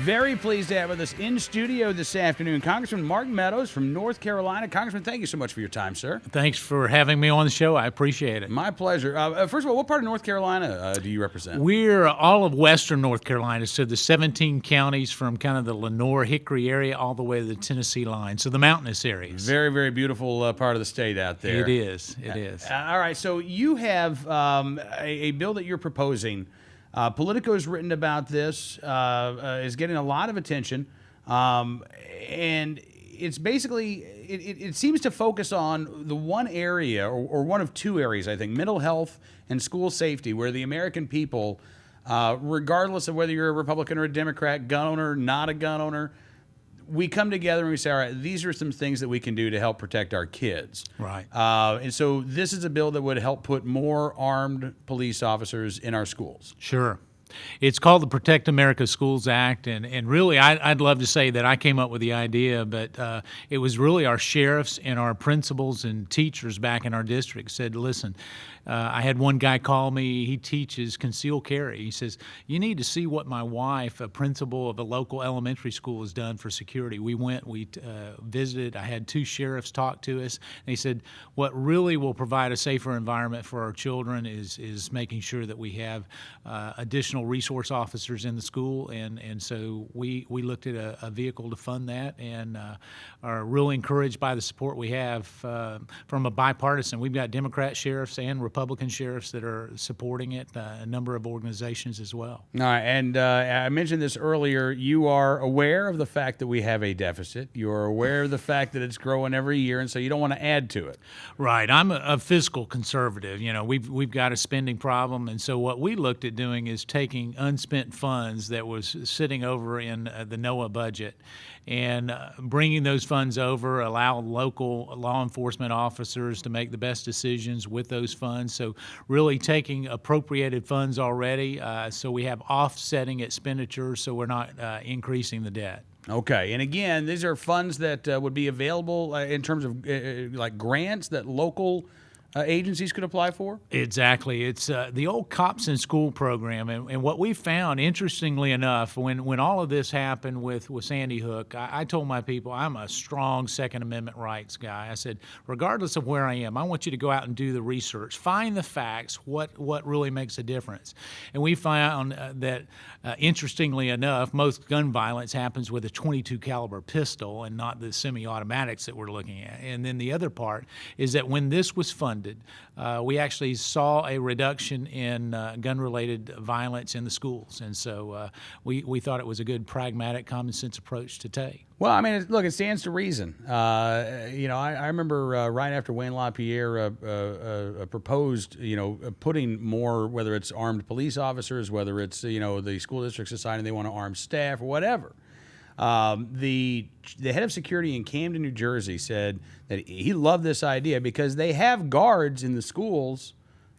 Very pleased to have with us in studio this afternoon Congressman Mark Meadows from North Carolina. Congressman, thank you so much for your time, sir. Thanks for having me on the show. I appreciate it. My pleasure. First of all, what part of North Carolina do you represent? We're all of western North Carolina, so the 17 counties from kind of the Lenore-Hickory area all the way to the Tennessee line, so the mountainous areas. Very, very beautiful part of the state out there. It is. It is. All right, so you have a bill that you're proposing. Politico's written about this, is getting a lot of attention, and it's basically, it seems to focus on the one area, or one of two areas, I think, mental health and school safety, where the American people, regardless of whether you're a Republican or a Democrat, gun owner, not a gun owner, we come together and we say, all right, these are some things that we can do to help protect our kids. Right. And so this is a bill that would help put more armed police officers in our schools. Sure. It's called the Protect America Schools Act, and really I'd love to say that I came up with the idea, but it was really our sheriffs and our principals and teachers back in our district said, listen, I had one guy call me, he teaches concealed carry. He says, you need to see what my wife, a principal of a local elementary school, has done for security. We went, we visited, I had two sheriffs talk to us, and he said, what really will provide a safer environment for our children is making sure that we have additional resource officers in the school, and so we looked at a vehicle to fund that, and are really encouraged by the support we have from a bipartisan. We've got Democrat sheriffs and Republican sheriffs that are supporting it, a number of organizations as well. All right, and I mentioned this earlier, you are aware of the fact that we have a deficit. You're aware of the fact that it's growing every year, and so you don't want to add to it. Right. I'm a fiscal conservative. You know, we've got a spending problem, and so what we looked at doing is taking unspent funds that was sitting over in the NOAA budget and bringing those funds over, allow local law enforcement officers to make the best decisions with those funds. So really taking appropriated funds already, so we have offsetting expenditures, so we're not increasing the debt. Okay, and again, these are funds that would be available in terms of like grants that local agencies could apply for? Exactly. It's the old Cops in School program. And what we found, interestingly enough, when all of this happened with Sandy Hook, I told my people, I'm a strong Second Amendment rights guy. I said, regardless of where I am, I want you to go out and do the research, find the facts, what really makes a difference. And we found that, interestingly enough, most gun violence happens with a .22 caliber pistol and not the semi-automatics that we're looking at. And then the other part is that when this was funded, we actually saw a reduction in gun-related violence in the schools, and so we thought it was a good, pragmatic, common-sense approach to take. Well, I mean, look, it stands to reason. You know, I remember right after Wayne LaPierre proposed, you know, putting more, whether it's armed police officers, whether it's, you know, the school districts deciding they want to arm staff or whatever. The head of security in Camden, New Jersey, said that he loved this idea because they have guards in the schools,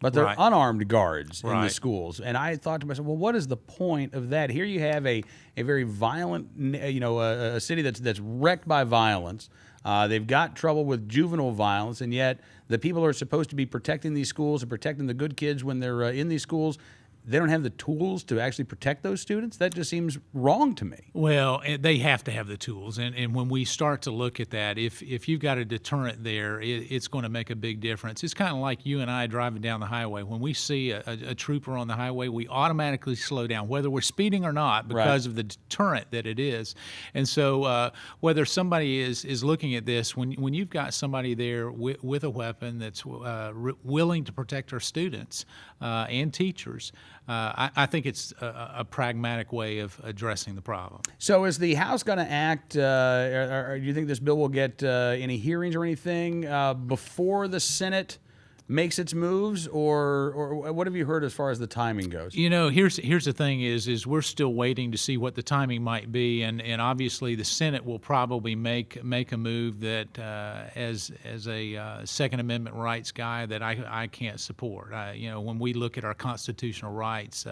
but they're Right. unarmed guards in the Right. schools. And I thought to myself, well, what is the point of that? Here you have a very violent, you know, a city that's wrecked by violence. They've got trouble with juvenile violence, and yet the people who are supposed to be protecting these schools and protecting the good kids when they're in these schools, they don't have the tools to actually protect those students? That just seems wrong to me. Well, they have to have the tools, and when we start to look at that, if you've got a deterrent there, it's going to make a big difference. It's kind of like you and I driving down the highway. When we see a trooper on the highway, we automatically slow down, whether we're speeding or not, because of the deterrent that it is. And so whether somebody is looking at this, when you've got somebody there with a weapon that's willing to protect our students and teachers, I think it's a pragmatic way of addressing the problem. So is the House going to act, or do you think this bill will get any hearings or anything before the Senate makes its moves, or what have you heard as far as the timing goes? You know, here's the thing is we're still waiting to see what the timing might be, and obviously the Senate will probably make a move that as a Second Amendment rights guy that I can't support. You know, when we look at our constitutional rights,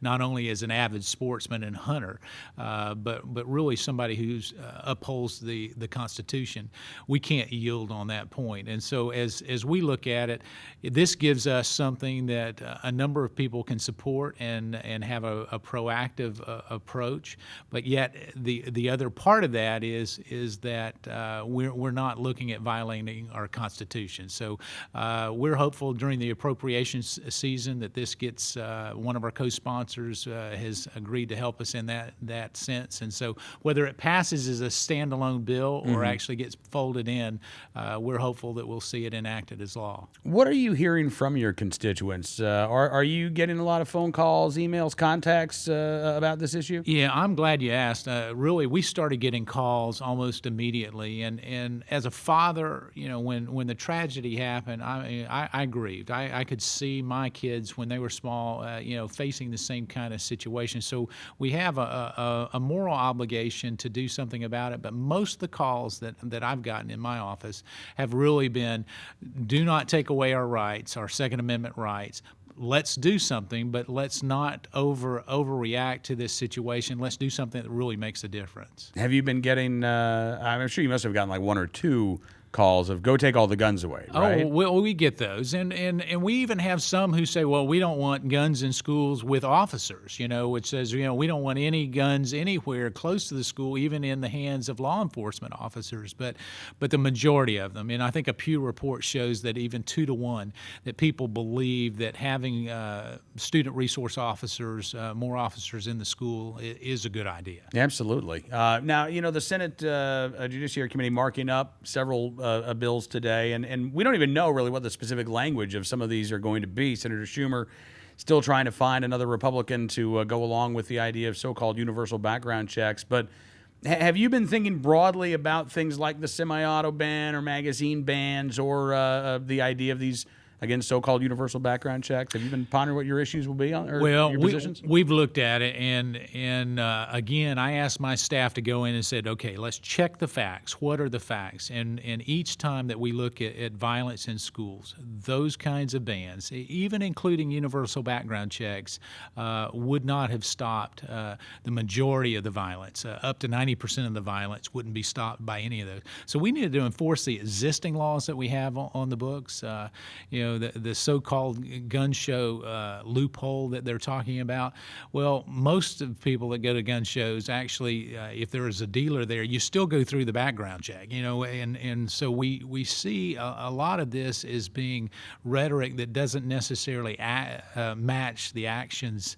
not only as an avid sportsman and hunter, but really somebody who's upholds the Constitution, we can't yield on that point. And so as we look at it, this gives us something that a number of people can support and have a proactive approach. But yet the other part of that is that we're not looking at violating our Constitution. So we're hopeful during the appropriations season that this gets, one of our co-sponsors has agreed to help us in that sense. And so whether it passes as a standalone bill or actually gets folded in, we're hopeful that we'll see it enacted as law. What are you hearing from your constituents? Are you getting a lot of phone calls, emails, contacts about this issue? Yeah, I'm glad you asked. Really, we started getting calls almost immediately, and as a father, when the tragedy happened, I grieved. I could see my kids when they were small, facing the same kind of situation. So we have a moral obligation to do something about it. But most of the calls that I've gotten in my office have really been, do not take away our rights, our Second Amendment rights. Let's do something, but let's not overreact to this situation. Let's do something that really makes a difference. Have you been getting, I'm sure you must have gotten like one or two calls of go take all the guns away, right? Oh, well, we get those. And we even have some who say, well, we don't want guns in schools with officers, which says, we don't want any guns anywhere close to the school, even in the hands of law enforcement officers. But the majority of them, and I think a Pew report shows that even 2 to 1, that people believe that having student resource officers, more officers in the school is a good idea. Absolutely. Now, the Senate Judiciary Committee marking up several bills today, and we don't even know really what the specific language of some of these are going to be. Senator Schumer still trying to find another Republican to go along with the idea of so-called universal background checks. But have you been thinking broadly about things like the semi-auto ban or magazine bans or the idea of these, again, so-called universal background checks? Have you been pondering what your issues will be on, or your positions? We've looked at it, and again, I asked my staff to go in and said, okay, let's check the facts. What are the facts? And each time that we look at violence in schools, those kinds of bans, even including universal background checks, would not have stopped the majority of the violence. Up to 90% of the violence wouldn't be stopped by any of those. So we needed to enforce the existing laws that we have on the books. The so-called gun show loophole that they're talking about. Well, most of the people that go to gun shows actually, if there is a dealer there, you still go through the background check, and so we see a lot of this as being rhetoric that doesn't necessarily match the actions,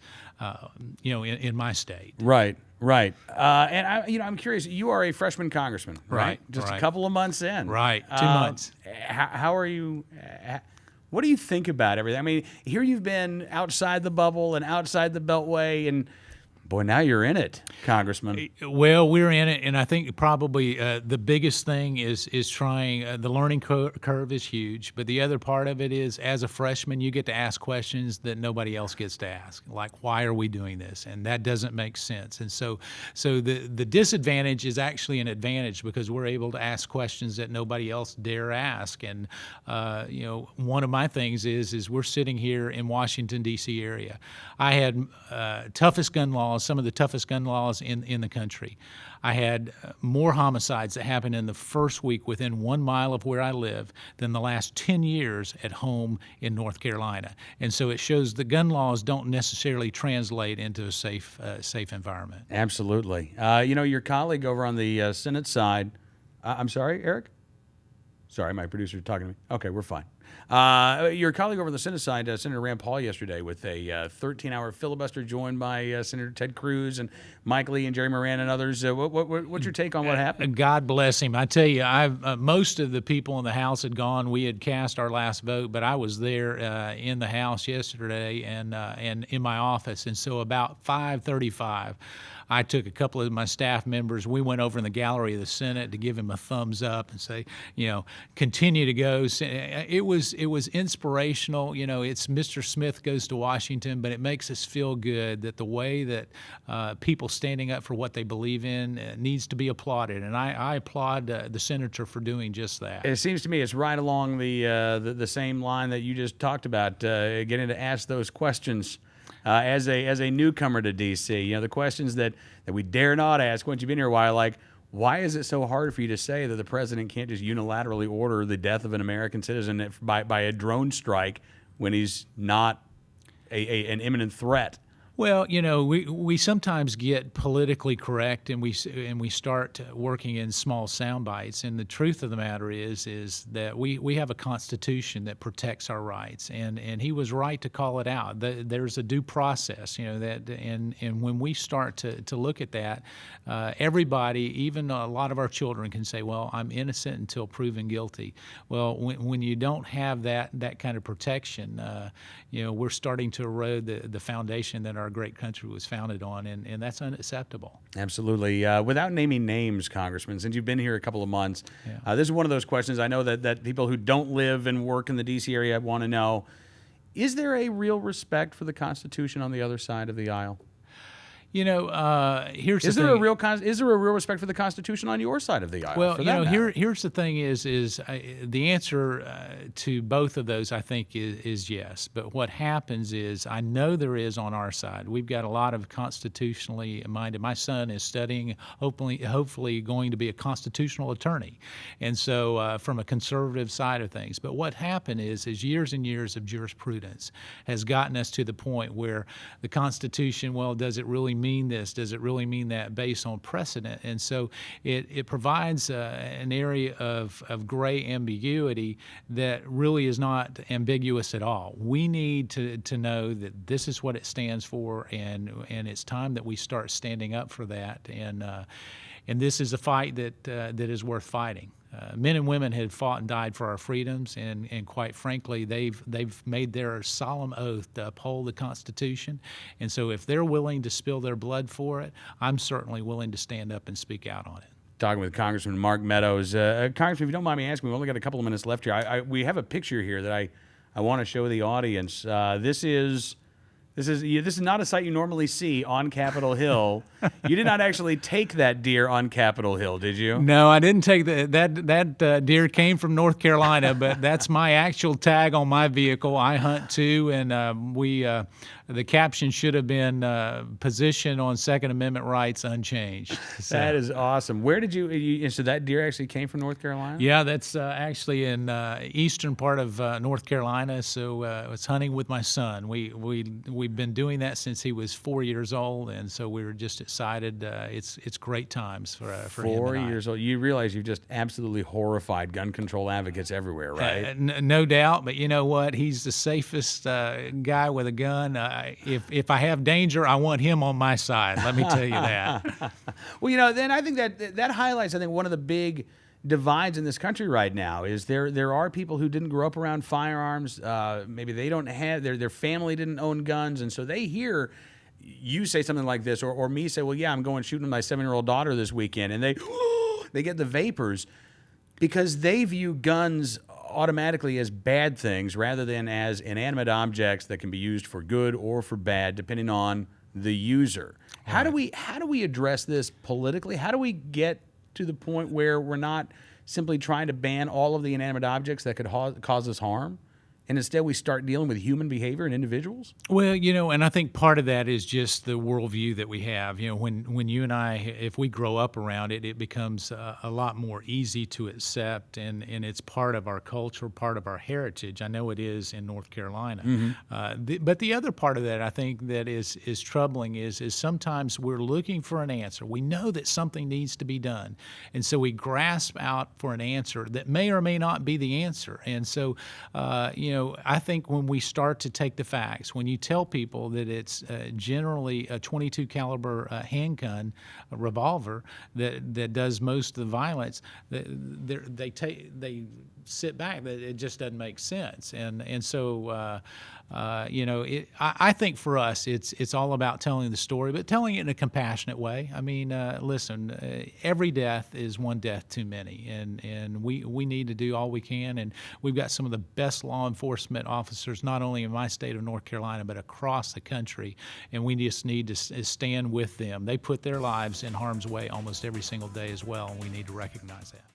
in my state. Right. And I'm curious. You are a freshman congressman, right? Just a couple of months in. Right. 2 months. How are you? What do you think about everything? I mean, here you've been outside the bubble and outside the Beltway, and boy, now you're in it, Congressman. Well, we're in it, and I think probably the biggest thing is trying. The learning curve is huge, but the other part of it is, as a freshman, you get to ask questions that nobody else gets to ask, like why are we doing this, and that doesn't make sense. And so the disadvantage is actually an advantage because we're able to ask questions that nobody else dare ask. And one of my things is we're sitting here in Washington D.C. area. I had toughest gun laws. Some of the toughest gun laws in the country. I had more homicides that happened in the first week within 1 mile of where I live than the last 10 years at home in North Carolina. And so it shows the gun laws don't necessarily translate into a safe environment. Absolutely. Your colleague over on the Senate side, I'm sorry, Eric? Sorry, my producer's talking to me. Okay, we're fine. Your colleague over on the Senate side, Senator Rand Paul, yesterday with a 13-hour filibuster joined by Senator Ted Cruz and Mike Lee and Jerry Moran and others. What's your take on what happened? God bless him. I tell you, most of the people in the House had gone. We had cast our last vote, but I was there in the House yesterday and in my office. And so about 5:35, I took a couple of my staff members. We went over in the gallery of the Senate to give him a thumbs up and say, continue to go. It was inspirational. It's Mr. Smith goes to Washington, but it makes us feel good that the way that people standing up for what they believe in needs to be applauded. And I applaud the senator for doing just that. It seems to me it's right along the same line that you just talked about, getting to ask those questions. As a newcomer to D.C., the questions that we dare not ask once you've been here a while, like, why is it so hard for you to say that the president can't just unilaterally order the death of an American citizen by a drone strike when he's not an imminent threat? Well, we sometimes get politically correct, and we start working in small sound bites. And the truth of the matter is that we have a constitution that protects our rights, and he was right to call it out. There's a due process, that and when we start to look at that, everybody, even a lot of our children, can say, "Well, I'm innocent until proven guilty." Well, when you don't have that kind of protection, we're starting to erode the foundation that our great country was founded on, and that's unacceptable. Absolutely. Without naming names, Congressman, since you've been here a couple of months, this is one of those questions I know that people who don't live and work in the D.C. area want to know. Is there a real respect for the Constitution on the other side of the aisle? Here's the thing. Is there a real respect for the Constitution on your side of the aisle? Well, for that matter? here's the thing: is the answer to both of those, I think, is yes. But what happens is, I know there is on our side. We've got a lot of constitutionally minded. My son is studying, hopefully going to be a constitutional attorney, and so from a conservative side of things. But what happened is years and years of jurisprudence has gotten us to the point where the Constitution, well, does it really mean this? Does it really mean that, based on precedent? And so it provides an area of gray ambiguity that really is not ambiguous at all. We need to know that this is what it stands for, and it's time that we start standing up for that. And this is a fight that is worth fighting. Men and women have fought and died for our freedoms, and quite frankly, they've made their solemn oath to uphold the Constitution. And so if they're willing to spill their blood for it, I'm certainly willing to stand up and speak out on it. Talking with Congressman Mark Meadows. Congressman, if you don't mind me asking, we've only got a couple of minutes left here. We have a picture here that I want to show the audience. This is not a sight you normally see on Capitol Hill. You did not actually take that deer on Capitol Hill, did you? No, I didn't take that deer came from North Carolina, but that's my actual tag on my vehicle. I hunt too, and the caption should have been "Position on Second Amendment rights unchanged." So. That is awesome. Where did you? So that deer actually came from North Carolina? Yeah, that's actually in eastern part of North Carolina. So it's hunting with my son. We've been doing that since he was 4 years old, and so we were just excited. It's great times for him. 4 years old. You realize you've just absolutely horrified gun control advocates everywhere, right? No doubt. But you know what? He's the safest guy with a gun. If I have danger, I want him on my side. Let me tell you that. Well, then I think that highlights, I think, one of the big divides in this country right now is there are people who didn't grow up around firearms. Maybe they don't have their family didn't own guns, and so they hear you say something like this, or me say, "Well, yeah, I'm going shooting with my 7-year-old daughter this weekend," and they get the vapors because they view guns automatically as bad things rather than as inanimate objects that can be used for good or for bad, depending on the user. Right. How do we address this politically? How do we get to the point where we're not simply trying to ban all of the inanimate objects that could cause us harm, and instead we start dealing with human behavior and individuals? Well, and I think part of that is just the worldview that we have. When you and I, if we grow up around it, it becomes a lot more easy to accept, and it's part of our culture, part of our heritage. I know it is in North Carolina. Mm-hmm. But the other part of that, I think, that is troubling is sometimes we're looking for an answer. We know that something needs to be done, and so we grasp out for an answer that may or may not be the answer. And so, I think when we start to take the facts, when you tell people that it's generally a .22 caliber handgun, a revolver that does most of the violence, they sit back. It just doesn't make sense. And so I think for us it's all about telling the story, but telling it in a compassionate way. I mean, listen, every death is one death too many, and we need to do all we can, and we've got some of the best law enforcement officers not only in my state of North Carolina but across the country, and we just need to stand with them. They put their lives in harm's way almost every single day as well, and we need to recognize that.